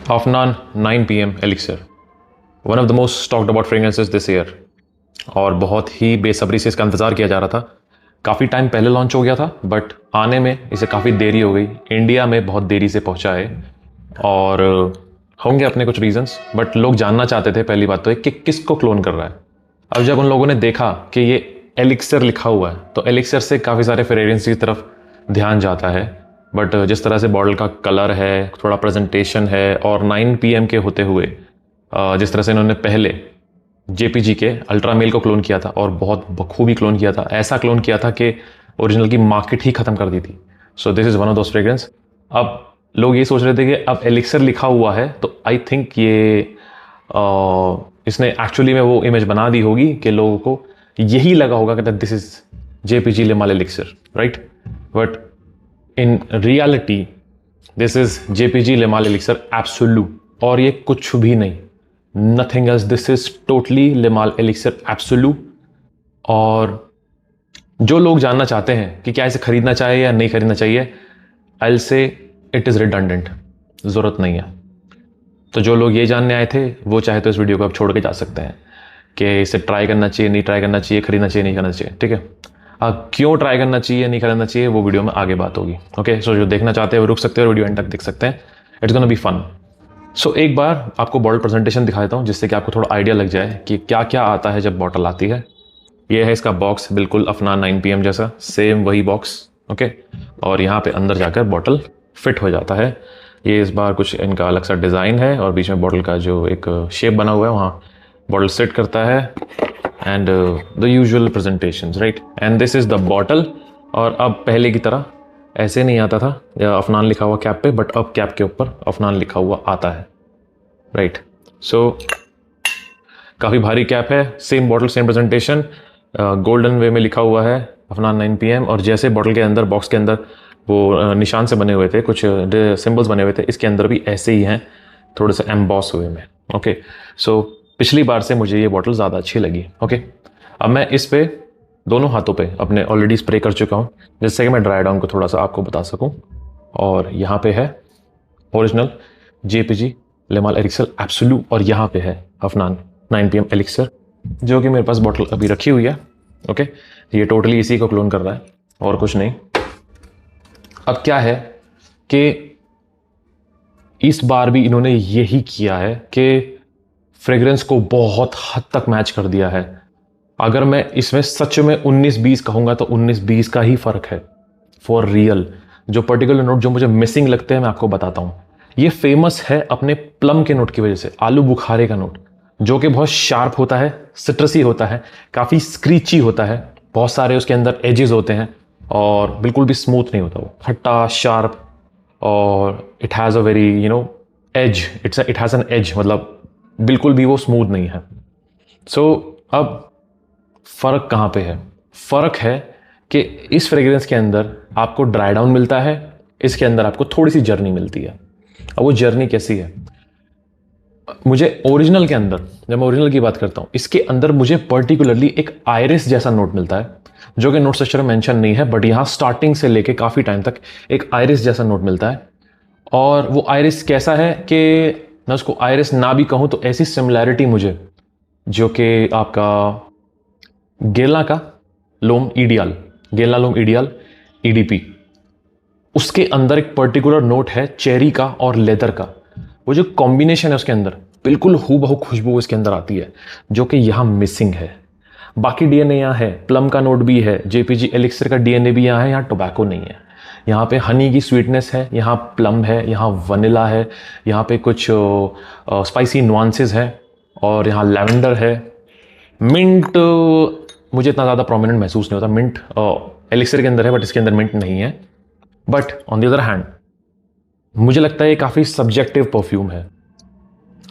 Afnan 9 PM Elixir, one of the most talked about fragrances this year, और बहुत ही बेसब्री से इसका इंतज़ार किया जा रहा था। काफ़ी टाइम पहले लॉन्च हो गया था, बट आने में इसे काफ़ी देरी हो गई। इंडिया में बहुत देरी से पहुंचा है और होंगे अपने कुछ रीजंस, बट लोग जानना चाहते थे पहली बात तो कि किसको क्लोन कर रहा है। अब जब उन लोगों ने देखा कि ये एलिक्सर लिखा हुआ है तो एलिक्सर से काफ़ी सारे फ्रेग्रेंस की तरफ ध्यान जाता है। बट जिस तरह से बॉटल का कलर है, थोड़ा प्रेजेंटेशन है, और 9 PM के होते हुए जिस तरह से इन्होंने पहले JPG के अल्ट्रा मेल को क्लोन किया था और बहुत बखूबी क्लोन किया था, ऐसा क्लोन किया था कि ओरिजिनल की मार्केट ही ख़त्म कर दी थी। So this is one of those fragrance. अब लोग ये सोच रहे थे कि अब एलिक्सर लिखा हुआ है तो आई थिंक ये इसने एक्चुअली में वो इमेज बना दी होगी कि लोगों को यही लगा होगा कि this is JPG Le Male Elixir, right? But in reality this is JPG Le Male elixir absolute, और ये कुछ भी नहीं, nothing else. This is totally ले माल एलिक्सर एब्सोल्यूट। और जो लोग जानना चाहते हैं कि क्या इसे खरीदना चाहिए या नहीं खरीदना चाहिए, I will say it is redundant, ज़रूरत नहीं है। तो जो लोग ये जानने आए थे वो चाहे तो इस वीडियो को आप छोड़ के जा सकते हैं कि इसे ट्राई करना चाहिए, नहीं ट्राई करना चाहिए, खरीदना चाहिए, नहीं करना चाहिए, ठीक है? अब क्यों ट्राई करना चाहिए, नहीं करना चाहिए, वो वीडियो में आगे बात होगी। ओके, सो जो देखना चाहते हैं वो रुक सकते हैं और वीडियो एंड तक देख सकते हैं। It's gonna be fun. So एक बार आपको बॉटल प्रेजेंटेशन दिखा देता हूँ जिससे कि आपको थोड़ा आइडिया लग जाए कि क्या क्या आता है जब बॉटल आती है। ये है इसका बॉक्स, बिल्कुल अफनान 9 PM जैसा, सेम वही बॉक्स, ओके। और यहाँ पे अंदर जाकर बॉटल फिट हो जाता है। ये इस बार कुछ इनका अलग सा डिज़ाइन है और बीच में बॉटल का जो एक शेप बना हुआ है वहाँ बॉटल सेट करता है, and the usual presentations, right? And this is the bottle. और अब पहले की तरह ऐसे नहीं आता था अफनान लिखा हुआ कैप पे, बट अब कैप के ऊपर अफनान लिखा हुआ आता है, राइट? सो काफ़ी भारी कैप है, same bottle same presentation, golden way में लिखा हुआ है अफनान 9 PM। और जैसे बॉटल के अंदर, बॉक्स के अंदर वो निशान से बने हुए थे, कुछ सिंबल्स बने हुए थे, इसके अंदर भी ऐसे ही हैं, थोड़े से एम्बॉस हुए में, ओके। सो पिछली बार से मुझे ये बॉटल ज़्यादा अच्छी लगी, ओके। अब मैं इस पे दोनों हाथों पे अपने ऑलरेडी स्प्रे कर चुका हूँ जिससे कि मैं ड्राई डाउन को थोड़ा सा आपको बता सकूँ। और यहाँ पे है original JPG Le Male elixir absolute, और यहाँ पे है अफनान 9 PM एलिक्सर, जो कि मेरे पास बॉटल अभी रखी हुई है, ओके। ये टोटली इसी को क्लोन कर रहा है और कुछ नहीं। अब क्या है कि इस बार भी इन्होंने यही किया है कि फ्रेग्रेंस को बहुत हद तक मैच कर दिया है। अगर मैं इसमें सच में 19-20 कहूँगा तो 19-20 का ही फ़र्क है, फॉर रियल। जो पर्टिकुलर नोट जो मुझे मिसिंग लगते हैं मैं आपको बताता हूँ। ये फेमस है अपने प्लम के नोट की वजह से, आलू बुखारे का नोट, जो कि बहुत शार्प होता है, सिट्रसी होता है, काफ़ी स्क्रीची होता है, बहुत सारे उसके अंदर एजेस होते हैं और बिल्कुल भी स्मूथ नहीं होता वो, खट्टा, शार्प, और it has a very edge, it has an edge, मतलब बिल्कुल भी वो स्मूथ नहीं है। सो अब फ़र्क कहाँ पे है? फ़र्क है कि इस फ्रेग्रेंस के अंदर आपको ड्राई डाउन मिलता है, इसके अंदर आपको थोड़ी सी जर्नी मिलती है। अब वो जर्नी कैसी है? मुझे ओरिजिनल के अंदर, जब मैं ओरिजिनल की बात करता हूँ, इसके अंदर मुझे पर्टिकुलरली एक आयरिस जैसा नोट मिलता है, जो कि नोट स्ट्रक्चर में मेंशन नहीं है, बट यहाँ स्टार्टिंग से लेके काफ़ी टाइम तक एक आयरिस जैसा नोट मिलता है। और वो आयरिस कैसा है कि मैं उसको आयरिस ना भी कहूँ तो ऐसी सिमिलैरिटी मुझे, जो कि आपका गेला का लोम ईडियाल, गेला लोम ईडियाल EDP, उसके अंदर एक पर्टिकुलर नोट है चेरी का और लेदर का। वो जो कॉम्बिनेशन है उसके अंदर बिल्कुल हूबहू खुशबू इसके अंदर आती है, जो कि यहाँ मिसिंग है। बाकी DNA यहाँ है, प्लम का नोट भी है, JPG एलिक्सर का DNA भी यहाँ है, यहाँ टोबैको नहीं है। यहाँ पे हनी की स्वीटनेस है, यहाँ प्लम है, यहाँ वनीला है, यहाँ पे कुछ स्पाइसी नुआंसेस है, और यहाँ लैवेंडर है। मिंट मुझे इतना ज़्यादा प्रोमिनेंट महसूस नहीं होता, मिंट एलिक्सर के अंदर है बट इसके अंदर मिंट नहीं है। But on the other hand मुझे लगता है ये काफ़ी सब्जेक्टिव परफ्यूम है।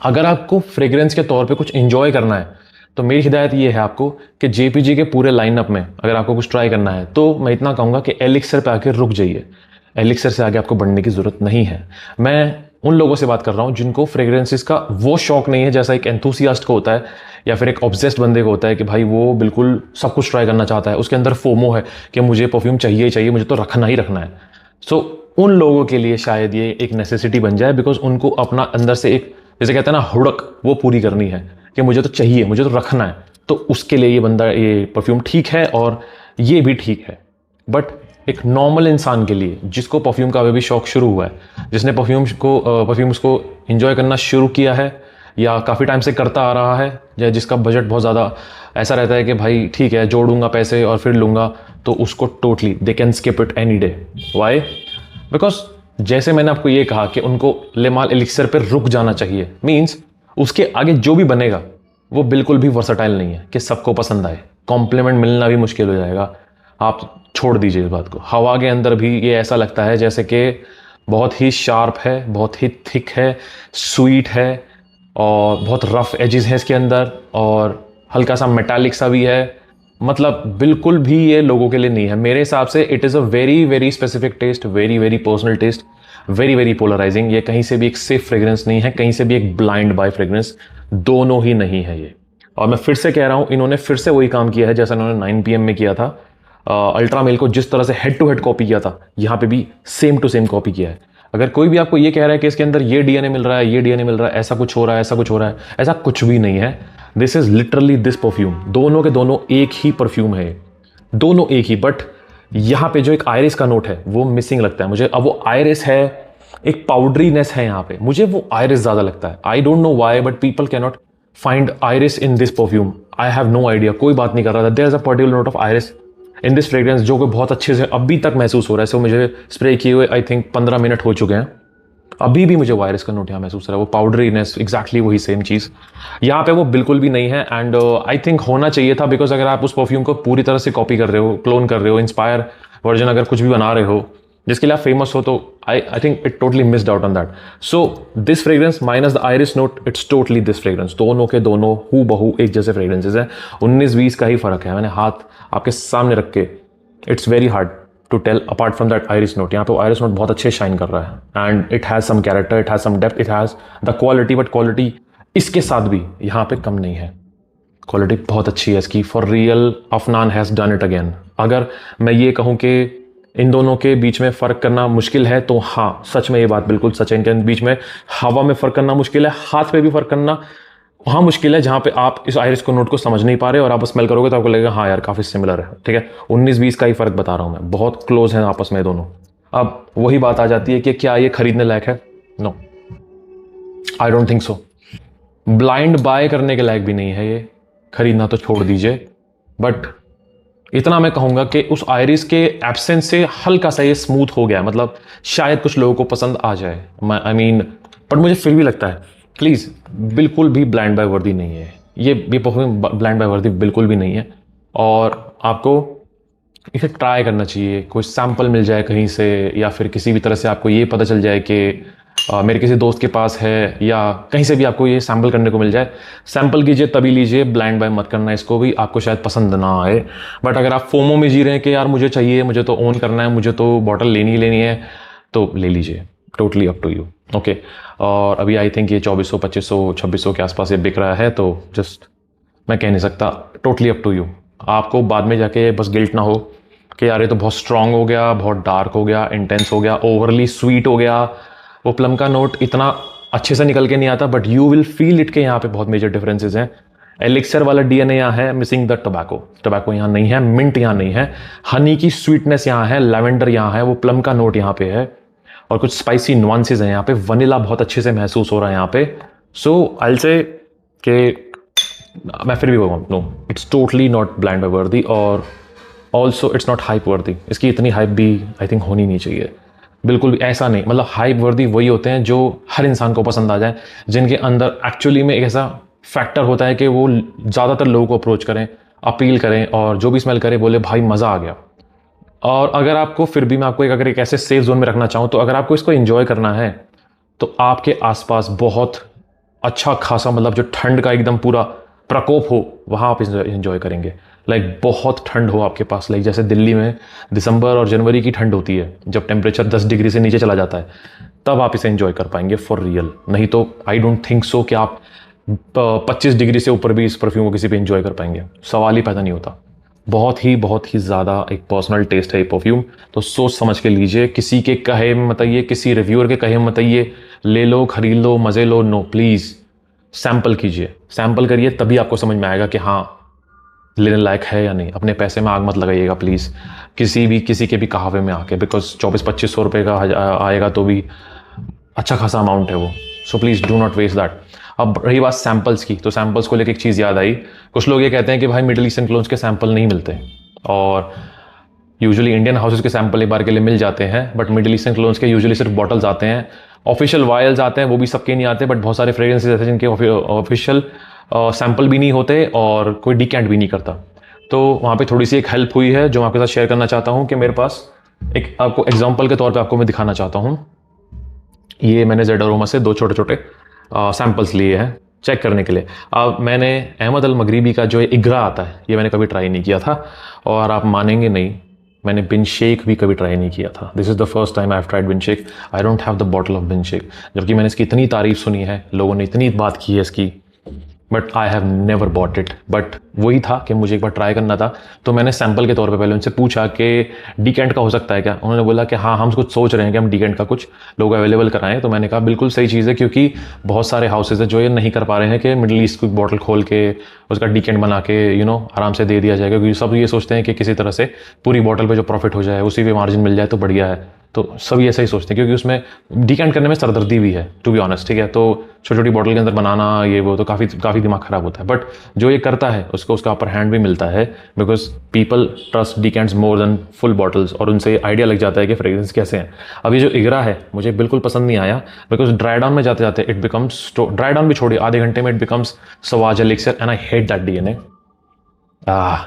अगर आपको फ्रेग्रेंस के तौर पे कुछ एंजॉय करना है तो मेरी हिदायत ये है आपको कि JPG के पूरे लाइनअप में अगर आपको कुछ ट्राई करना है तो मैं इतना कहूँगा कि एलिक्सर पे आके रुक जाइए। एलिक्सर से आगे आपको बढ़ने की ज़रूरत नहीं है। मैं उन लोगों से बात कर रहा हूँ जिनको फ्रेग्रेंसेस का वो शौक नहीं है जैसा एक एंथुसियास्ट को होता है, या फिर एक ऑब्सेस्ड बंदे को होता है कि भाई वो बिल्कुल सब कुछ ट्राई करना चाहता है, उसके अंदर फोमो है कि मुझे परफ्यूम चाहिए ही चाहिए, मुझे तो रखना ही रखना है। सो उन लोगों के लिए शायद ये एक नेसेसिटी बन जाए, बिकॉज उनको अपना अंदर से एक, जैसे कहते हैं ना, हुड़क, वो पूरी करनी है कि मुझे तो चाहिए, मुझे तो रखना है। तो उसके लिए ये बंदा, ये परफ्यूम ठीक है और ये भी ठीक है। बट एक नॉर्मल इंसान के लिए, जिसको परफ्यूम का अभी भी शौक शुरू हुआ है, जिसने परफ्यूम्स को इंजॉय करना शुरू किया है या काफ़ी टाइम से करता आ रहा है, या जिसका बजट बहुत ज़्यादा ऐसा रहता है कि भाई ठीक है जोड़ूंगा पैसे और फिर लूँगा, तो उसको totally they can skip it any day. Why? Because जैसे मैंने आपको ये कहा कि उनको ले माल एलिक्सर पर रुक जाना चाहिए, मीन्स उसके आगे जो भी बनेगा वो बिल्कुल भी वर्सटाइल नहीं है कि सबको पसंद आए। कॉम्प्लीमेंट मिलना भी मुश्किल हो जाएगा। आप छोड़ दीजिए इस बात को। हवा के अंदर भी ये ऐसा लगता है जैसे कि बहुत ही शार्प है, बहुत ही थिक है, स्वीट है, और बहुत रफ एजेस हैं इसके अंदर, और हल्का सा मेटालिक सा भी है। मतलब बिल्कुल भी ये लोगों के लिए नहीं है मेरे हिसाब से। It is a very very specific taste, very very personal taste, very very polarising. ये कहीं से भी एक सेफ फ्रेग्रेंस नहीं है, कहीं से भी एक ब्लाइंड बाय फ्रेग्रेंस, दोनों ही नहीं है ये। और मैं फिर से कह रहा हूँ, इन्होंने फिर से वही काम किया है जैसा इन्होंने 9 PM में किया था। अल्ट्रा मेल को जिस तरह से हेड टू हेड कॉपी किया था, यहाँ पे भी सेम टू सेम कॉपी किया है। अगर कोई भी आपको ये कह रहा है कि इसके अंदर ये डीएनए मिल रहा है, ये डीएनए मिल रहा है, ऐसा कुछ हो रहा है, ऐसा कुछ हो रहा है, ऐसा कुछ भी नहीं है। This is literally this perfume. दोनों के दोनों एक ही परफ्यूम है, दोनों एक ही। बट यहाँ पे जो एक आयरिस का नोट है वो मिसिंग लगता है मुझे। अब वो आयरिस है, एक पाउडरीनेस है यहाँ पे, मुझे वो आयरिस ज्यादा लगता है। I don't know why, but people can not find iris in this perfume. I have no idea, कोई बात नहीं कर रहा था। There is a particular note of iris in this fragrance जो कि बहुत अच्छे से अभी तक महसूस हो रहा है। सो मुझे स्प्रे किए हुए आई थिंक 15 मिनट हो चुके हैं, अभी भी मुझे वायरस का नोट यहाँ महसूस हो रहा है। वो पाउडरीनेस, एग्जैक्टली वही सेम चीज़ यहाँ पे वो बिल्कुल भी नहीं है। एंड आई थिंक होना चाहिए था, बिकॉज अगर आप उस परफ्यूम को पूरी तरह से कॉपी कर रहे हो, क्लोन कर रहे हो, इंस्पायर वर्जन अगर कुछ भी बना रहे हो जिसके लिए आप फेमस हो, तो I think it totally missed out on that. So this fragrance minus the iris note, it's totally this fragrance. दोनों के दोनों हु बहू एक जैसे फ्रेग्रेंसेज हैं। 19-20 का ही फर्क है। मैंने हाथ आपके सामने रख के, it's very hard to tell apart from that iris note. यहाँ पे आयरिस नोट बहुत अच्छे शाइन कर रहा है, and it has some character, it has some depth, it has the quality. But quality इसके साथ भी यहाँ पे कम नहीं है। क्वालिटी बहुत अच्छी है इसकी। For real, Afnan has done it again. अगर मैं ये कहूँ कि इन दोनों के बीच में फ़र्क करना मुश्किल है, तो हाँ, सच में ये बात बिल्कुल सच है। इनके बीच में हवा में फ़र्क करना मुश्किल है, हाथ पे भी फ़र्क करना वहाँ मुश्किल है, जहाँ पे आप इस आयरिस को नोट को समझ नहीं पा रहे और आप स्मेल करोगे तो आपको लगेगा हाँ यार काफ़ी सिमिलर है। ठीक है, 19-20 का ही फ़र्क बता रहा हूँ मैं, बहुत क्लोज हैं आपस में दोनों। अब वही बात आ जाती है कि क्या ये खरीदने लायक है? No, I don't think so. Blind buy करने के लायक भी नहीं है ये, खरीदना तो छोड़ दीजिए। बट इतना मैं कहूँगा कि उस आयरिस के एब्सेंस से हल्का सा ये स्मूथ हो गया, मतलब शायद कुछ लोगों को पसंद आ जाए। आई मीन, बट मुझे फिर भी लगता है प्लीज़ बिल्कुल भी ब्लाइंड बाय वर्दी नहीं है ये परफ्यूम, ब्लाइंड बाय वर्दी बिल्कुल भी नहीं है। और आपको इसे ट्राई करना चाहिए। कोई सैम्पल मिल जाए कहीं से, या फिर किसी भी तरह से आपको ये पता चल जाए कि मेरे किसी दोस्त के पास है, या कहीं से भी आपको ये सैम्पल करने को मिल जाए, सैम्पल कीजिए तभी लीजिए। ब्लाइंड बाय मत करना इसको भी, आपको शायद पसंद ना आए। बट अगर आप फोमो में जी रहे हैं कि यार मुझे चाहिए, मुझे तो ओन करना है, मुझे तो बॉटल लेनी ही लेनी है, तो ले लीजिए। Totally up to you. Okay, और अभी आई थिंक ये 2400, 2500, 2600 के आसपास ये बिक रहा है, तो जस्ट मैं कह नहीं सकता, टोटली अप टू यू। आपको बाद में जाके बस गिल्ट ना हो कि यार ये तो बहुत स्ट्रांग हो गया, बहुत डार्क हो गया, इंटेंस हो गया, ओवरली स्वीट हो गया। वो प्लम का नोट इतना अच्छे से निकल के नहीं आता, but you will feel it के यहाँ पे बहुत मेजर डिफरेंसेस हैं। एलिक्सर वाला डीएनए यहाँ है, मिसिंग द टोबैको यहाँ नहीं है, मिंट यहाँ नहीं है, हनी की स्वीटनेस यहाँ है, लेवेंडर यहाँ है, वो प्लम का नोट यहाँ पे है, और कुछ स्पाइसी नुआंसेस हैं यहाँ पे। वनीला बहुत अच्छे से महसूस हो रहा है यहाँ पे। सो आई से कि मैं फिर भी बोलूँ, no, it's totally not blind by वर्दी, और ऑल्सो इट्स नॉट हाइप वर्दी। इसकी इतनी हाइप भी आई थिंक होनी नहीं चाहिए, बिल्कुल भी ऐसा नहीं। मतलब हाइप वर्दी वही होते हैं जो हर इंसान को पसंद आ जाए, जिनके अंदर एक्चुअली में एक ऐसा फैक्टर होता है कि वो ज़्यादातर लोगों को अप्रोच करें, अपील करें, और जो भी स्मेल करे बोले भाई मज़ा आ गया। और अगर आपको फिर भी मैं आपको अगर एक ऐसे सेफ जोन में रखना चाहूँ, तो अगर आपको इसको एंजॉय करना है तो आपके आसपास बहुत अच्छा खासा, मतलब जो ठंड का एकदम पूरा प्रकोप हो, वहाँ आप एंजॉय करेंगे। लाइक बहुत ठंड हो आपके पास, लाइक जैसे दिल्ली में दिसंबर और जनवरी की ठंड होती है, जब टेम्परेचर 10 डिग्री से नीचे चला जाता है, तब आप इसे एंजॉय कर पाएंगे फॉर रियल। नहीं तो आई डोंट थिंक सो कि आप 25 डिग्री से ऊपर भी इस परफ्यूम को किसी पे एंजॉय कर पाएंगे, सवाल ही पैदा नहीं होता। बहुत ही ज़्यादा एक पर्सनल टेस्ट है ये परफ्यूम। तो सोच समझ के लीजिए, किसी के कहे में मत आइए, किसी रिव्यूअर के कहे में मत आइए, ले लो, खरीद लो, मज़े लो, नो, प्लीज़ सैंपल कीजिए, सैंपल करिए, तभी आपको समझ में आएगा कि हाँ लेने लायक है या नहीं। अपने पैसे में आग मत लगाइएगा प्लीज़ किसी के भी कहावे में आके, बिकॉज 2400-2500 रुपये का आएगा तो भी अच्छा खासा अमाउंट है वो। So please do not waste that. अब रही बात सैम्पल्स की, तो सैम्पल्स को लेकर एक चीज़ याद आई। कुछ लोग ये कहते हैं कि भाई मिडिल ईस्टर्न क्लोन्स के सैंपल नहीं मिलते, और यूजुअली इंडियन हाउसेस के सैंपल एक बार के लिए मिल जाते हैं, बट मिडिल ईस्टर्न क्लोन्स के यूजुअली सिर्फ बॉटल्स आते हैं। ऑफिशियल वायल्स आते हैं, वो भी सबके नहीं आते, बट बहुत सारे फ्रेग्रेंसेस ऐसे जिनके ऑफिशियल सैंपल भी नहीं होते और कोई डिकेंट भी नहीं करता। तो वहाँ पे थोड़ी सी एक हेल्प हुई है जो मैं आपके साथ शेयर करना चाहता हूँ कि मेरे पास एक आपको एग्जांपल के तौर पे आपको मैं दिखाना चाहता हूँ। ये मैंने जेड अरोमा से 2 छोटे छोटे सैंपल्स लिए हैं चेक करने के लिए। अब मैंने अहमद अल मगरिबी का जो इग्रा आता है ये मैंने कभी ट्राई नहीं किया था, और आप मानेंगे नहीं, मैंने बिन शेक भी कभी ट्राई नहीं किया था। This is the first time I have tried bin shake. I don't have the bottle of bin shake, जबकि मैंने इसकी इतनी तारीफ सुनी है, लोगों ने इतनी बात की है इसकी, but I have never bought it. But वही था कि मुझे एक बार ट्राई करना था, तो मैंने सैंपल के तौर पे पहले उनसे पूछा कि डीकेंट का हो सकता है क्या। उन्होंने बोला कि हाँ हम कुछ सोच रहे हैं कि हम डीकेंट का कुछ लोग अवेलेबल कराएं। तो मैंने कहा बिल्कुल सही चीज़ है, क्योंकि बहुत सारे हाउसेज है जो ये नहीं कर पा रहे हैं कि मिडिल ईस्ट की बॉटल खोल के उसका डीकेंट बना के आराम से दे दिया जाएगा, क्योंकि सब ये सोचते हैं कि किसी तरह से पूरी बॉटल पर जो प्रॉफिट हो जाए, उसी पे मार्जिन मिल जाए तो बढ़िया है। तो सभी ऐसा ही सोचते हैं, क्योंकि उसमें डिकेंट करने में सरदर्दी भी है, टू बी ऑनेस्ट, ठीक है। तो छोटी छोटी बॉटल के अंदर बनाना ये वो तो काफ़ी दिमाग खराब होता है, बट जो ये करता है उसको उसका अपर हैंड भी मिलता है, because people trust decants more than full bottles, और उनसे आइडिया लग जाता है कि फ्रेग्रेंस कैसे हैं। अब ये जो इग्रा है मुझे बिल्कुल पसंद नहीं आया, बिकॉज ड्राई डाउन में जाते जाते इट बिकम्स, ड्राई डाउन भी छोड़िए, आधे घंटे में it becomes Sauvage Elixir, and I hate that DNA.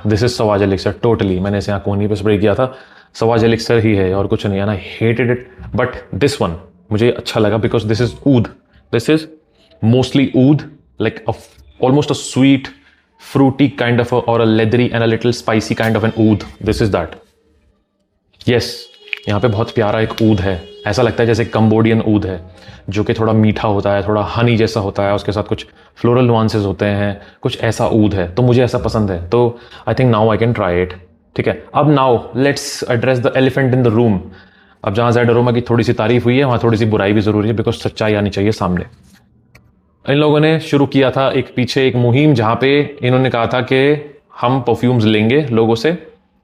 This is Sauvage Elixir totally. मैंने इसे यहाँ कोहनी पे स्प्रे किया था, सवाज एलिक्सर ही है और कुछ नहीं, and I hated it. But this one मुझे अच्छा लगा, because this is oud, this is mostly oud, like almost a sweet fruity kind of or a leathery and a little spicy kind of an oud. This is that. Yes, यहाँ पे बहुत प्यारा एक ऊद है, ऐसा लगता है जैसे कंबोडियन ऊद है, जो कि थोड़ा मीठा होता है, थोड़ा हनी जैसा होता है, उसके साथ कुछ फ्लोरल नुआंसेस होते हैं, कुछ ऐसा ऊद है, तो मुझे ऐसा पसंद है। तो I think now I can try it, ठीक है। अब now let's address the elephant in the room. अब जहाँ जेड अरोमा की थोड़ी सी तारीफ हुई है, वहाँ थोड़ी सी बुराई भी ज़रूरी है, बिकॉज सच्चाई आनी चाहिए सामने। इन लोगों ने शुरू किया था पीछे एक मुहिम, जहाँ पे इन्होंने कहा था कि हम परफ्यूम्स लेंगे लोगों से,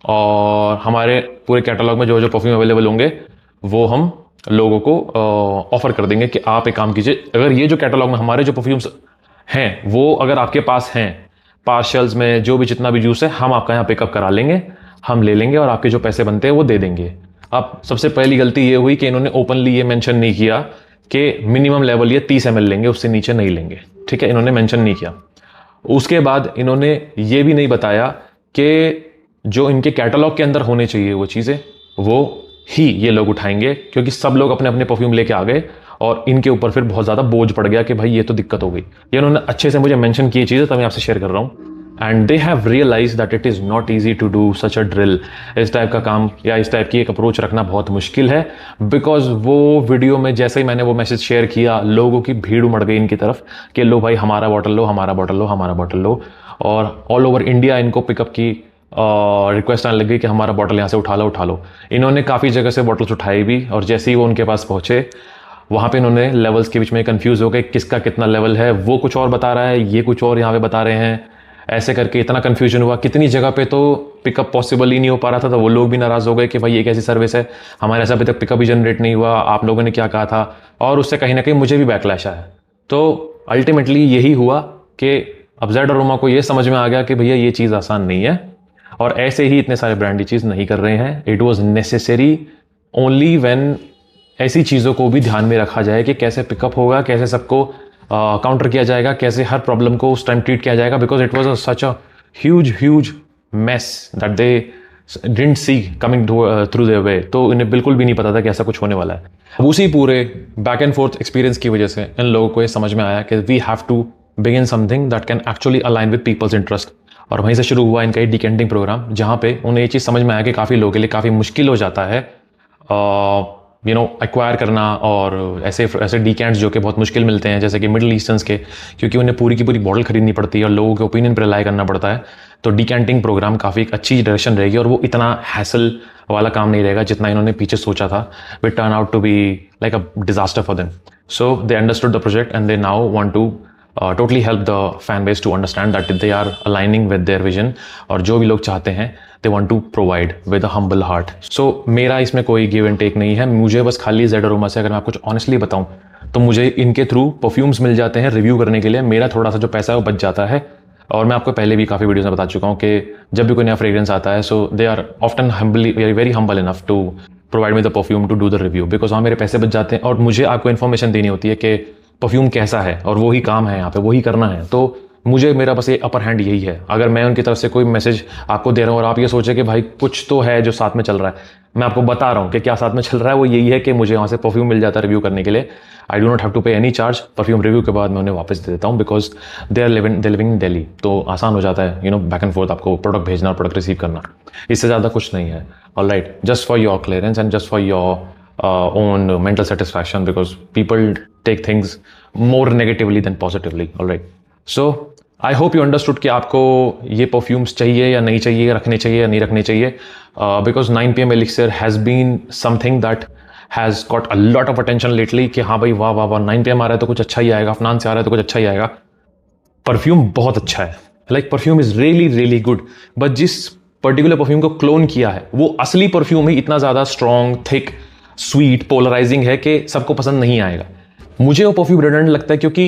और हमारे पूरे कैटलॉग में जो जो परफ्यूम अवेलेबल होंगे वो हम लोगों को ऑफर कर देंगे कि आप एक काम कीजिए, अगर ये जो कैटलॉग में हमारे जो परफ्यूम्स हैं वो अगर आपके पास हैं, पार्शल्स में जो भी जितना भी जूस है, हम आपका यहाँ पिकअप करा लेंगे, हम ले लेंगे और आपके जो पैसे बनते हैं वो दे देंगे। अब सबसे पहली गलती ये हुई कि इन्होंने ओपनली ये मेंशन नहीं किया कि मिनिमम लेवल ये 30 ml लेंगे, उससे नीचे नहीं लेंगे, ठीक है, इन्होंने मेंशन नहीं किया। उसके बाद इन्होंने ये भी नहीं बताया कि जो इनके कैटलॉग के अंदर होने चाहिए वो चीज़ें वो ही ये लोग उठाएंगे, क्योंकि सब लोग अपने अपने परफ्यूम लेके आ गए और इनके ऊपर फिर बहुत ज़्यादा बोझ पड़ गया कि भाई ये तो दिक्कत हो गई। ये उन्होंने अच्छे से मुझे मेंशन किए चीज़ें, तो मैं आपसे शेयर कर रहा हूँ, and they have realize that it is not easy to do such a drill. इस टाइप का काम या इस टाइप की एक अप्रोच रखना बहुत मुश्किल है, बिकॉज वो वीडियो में जैसे ही मैंने वो मैसेज शेयर किया, लोगों की भीड़ उमड़ गई इनकी तरफ कि लो भाई हमारा बॉटल लो, हमारा बॉटल लो, हमारा बॉटल लो, और ऑल ओवर इंडिया इनको पिकअप की रिक्वेस्ट आने लगी कि हमारा बॉटल यहाँ से उठा लो। इन्होंने काफ़ी जगह से बॉटल्स उठाई भी, और जैसे ही वो उनके पास पहुँचे वहाँ पे इन्होंने लेवल्स के बीच में कंफ्यूज हो गए, किसका कितना लेवल है, वो कुछ और बता रहा है, ये कुछ और यहाँ पे बता रहे हैं, ऐसे करके इतना कन्फ्यूजन हुआ। कितनी जगह पे तो पिकअप पॉसिबल ही नहीं हो पा रहा था, तो वो लोग भी नाराज़ हो गए कि भाई ये कैसी सर्विस है, हमारे ऐसा अभी तक पिकअप भी जनरेट नहीं हुआ, आप लोगों ने क्या कहा था, और उससे कहीं ना कहीं मुझे भी बैकलैश आया। तो अल्टीमेटली यही हुआ कि अब जेड अरोमा को ये समझ में आ गया कि भैया ये चीज़ आसान नहीं है, और ऐसे ही इतने सारे ब्रांड ये चीज़ नहीं कर रहे हैं। It was necessary only when ऐसी चीज़ों को भी ध्यान में रखा जाए कि कैसे पिकअप होगा, कैसे सबको काउंटर किया जाएगा, कैसे हर प्रॉब्लम को उस टाइम ट्रीट किया जाएगा, because it was such a huge mess that they didn't see coming through their way. तो इन्हें बिल्कुल भी नहीं पता था कि ऐसा कुछ होने वाला है। उसी पूरे बैक एंड फोर्थ एक्सपीरियंस की वजह से इन लोगों को ये समझ में आया कि we have to begin something that can actually align with people's interest, और वहीं से शुरू हुआ इनका ये डिकेंटिंग प्रोग्राम, जहाँ पे उन्हें ये चीज़ समझ में आया कि काफ़ी लोगों के लिए काफ़ी मुश्किल हो जाता है एक्वायर करना, और ऐसे ऐसे डीकेंट्स जो कि बहुत मुश्किल मिलते हैं, जैसे कि मिडिल ईस्टर्न्स के, क्योंकि उन्हें पूरी की पूरी बॉटल खरीदनी पड़ती है और लोगों के ओपिनियन पर रिलाई करना पड़ता है। तो डीकेंटिंग प्रोग्राम काफ़ी एक अच्छी डायरेक्शन रहेगी और वो इतना हैसल वाला काम नहीं रहेगा जितना इन्होंने पीछे सोचा था। It turn out to be like a disaster for them. So they understood the project and they now want to totally help the fan base to understand that they are aligning with their vision, और जो भी लोग चाहते हैं they want to provide with a humble heart. So मेरा इसमें कोई give and take नहीं है, मुझे बस खाली जेड अरोमा से अगर मैं आपको कुछ ऑनेस्टली बताऊं तो मुझे इनके थ्रू परफ्यूम्स मिल जाते हैं रिव्यू करने के लिए, मेरा थोड़ा सा जो पैसा है वो बच जाता है। और मैं आपको पहले भी काफ़ी वीडियोस में बता चुका हूँ कि जब भी कोई नया फ्रेग्रेंस आता है, so they are often humbly very humble enough to provide me the perfume to do the review, because वहाँ मेरे पैसे बच जाते हैं और मुझे आपको इन्फॉर्मेशन देनी होती है कि परफ्यूम कैसा है, और वही काम है यहाँ पे, वही करना है। तो मुझे मेरा बस ये अपर हैंड यही है। अगर मैं उनकी तरफ से कोई मैसेज आपको दे रहा हूँ और आप ये सोचे कि भाई कुछ तो है जो साथ में चल रहा है, मैं आपको बता रहा हूँ कि क्या साथ में चल रहा है, वो यही है कि मुझे वहाँ से परफ्यूम मिल जाता है रिव्यू करने के लिए। I do not have to pay any charge. Perfume review के बाद मैं उन्हें वापस दे देता हूँ, because they are living in Delhi, तो आसान हो जाता है बैक एंड फोर्थ आपको प्रोडक्ट भेजना और प्रोडक्ट रिसीव करना, इससे ज़्यादा कुछ नहीं है। Alright, just for your clearance and just for your own mental satisfaction, because people take things more negatively than positively. All right, so I hope you understood कि आपको ये परफ्यूम्स चाहिए या नहीं चाहिए, रखने चाहिए या नहीं रखने चाहिए, because 9 PM Elixir has been something that has got a lot of attention lately कि हाँ भाई वाह वाह वाह, 9 PM आ रहा है तो कुछ अच्छा ही आएगा, अफनान से आ रहा है तो कुछ अच्छा ही आएगा। परफ्यूम बहुत अच्छा है, like perfume is really really good, but जिस पर्टिकुलर परफ्यूम को क्लोन किया है वो असली परफ्यूम ही इतना ज़्यादा स्ट्रॉन्ग, थिक, स्वीट, पोलराइजिंग है कि सबको पसंद नहीं आएगा। मुझे वो परफ्यूम रिडंडेंट लगता है, क्योंकि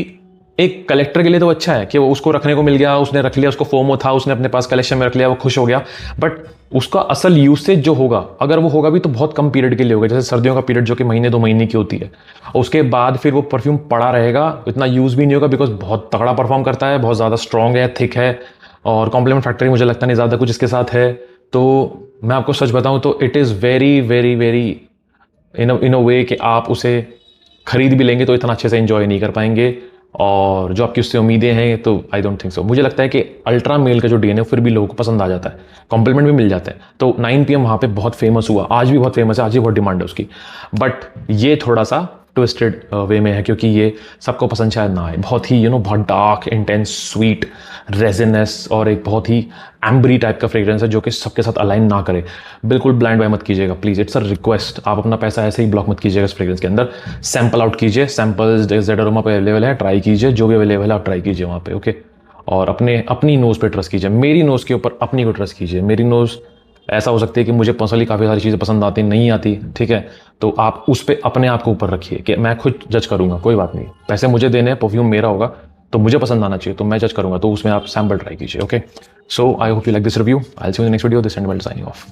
एक कलेक्टर के लिए तो अच्छा है कि वो उसको रखने को मिल गया, उसने रख लिया, उसको फोमो था, उसने अपने पास कलेक्शन में रख लिया, वो खुश हो गया। बट उसका असल यूसेज जो होगा, अगर वो होगा भी तो बहुत कम पीरियड के लिए होगा, जैसे सर्दियों का पीरियड जो कि महीने 2 महीने की होती है। उसके बाद फिर वो परफ्यूम पड़ा रहेगा, इतना यूज़ भी नहीं होगा, बिकॉज बहुत तगड़ा परफॉर्म करता है, बहुत ज़्यादा स्ट्रॉन्ग है, थिक है, और कॉम्प्लीमेंट फैक्टरी मुझे लगता नहीं ज़्यादा कुछ इसके साथ है। तो मैं आपको सच बताऊँ तो it is very very very in a way कि आप उसे खरीद भी लेंगे तो इतना अच्छे से एंजॉय नहीं कर पाएंगे, और जो आपकी उससे उम्मीदें हैं तो आई डोंट थिंक सो। मुझे लगता है कि अल्ट्रा मेल का जो डीएनए फिर भी लोगों को पसंद आ जाता है, कॉम्प्लीमेंट भी मिल जाता है। तो 9 PM वहाँ पे बहुत फेमस हुआ, आज भी बहुत फेमस है, आज भी बहुत डिमांड है उसकी। बट ये थोड़ा सा ट्विस्टेड वे में है, क्योंकि ये सबको पसंद शायद ना आए। बहुत ही बहुत डार्क, इंटेंस, स्वीट, रेजिनस और एक बहुत ही एम्बरी टाइप का फ्रेग्रेंस है जो कि सबके साथ अलाइन ना करे। बिल्कुल ब्लाइंड बाय मत कीजिएगा प्लीज़, इट्स अ रिक्वेस्ट। आप अपना पैसा ऐसे ही ब्लॉक मत कीजिएगा इस फ्रेग्रेंस के अंदर। सैम्पल आउट कीजिए, सैम्पल्स जेड अरोमा पे अवेलेबल है, ट्राई कीजिए, जो भी अवेलेबल है आप ट्राई कीजिए वहाँ पे, ओके। और अपनी नोज़ पे ट्रस्ट कीजिए, मेरी नोज़ के ऊपर अपनी को ट्रस्ट कीजिए। मेरी नोज़ ऐसा हो सकती है कि मुझे पर्सनली काफ़ी सारी चीज़ें पसंद आती नहीं आती, ठीक है, तो आप उस पर अपने आप को ऊपर रखिए कि मैं खुद जज करूँगा, कोई बात नहीं, पैसे मुझे देने हैं, परफ्यूम मेरा होगा तो मुझे पसंद आना चाहिए, तो मैं जज करूँगा, तो उसमें आप सैम्पल ट्राई कीजिए, okay. So I hope you like this review, I will see you in the next video, this and signing off.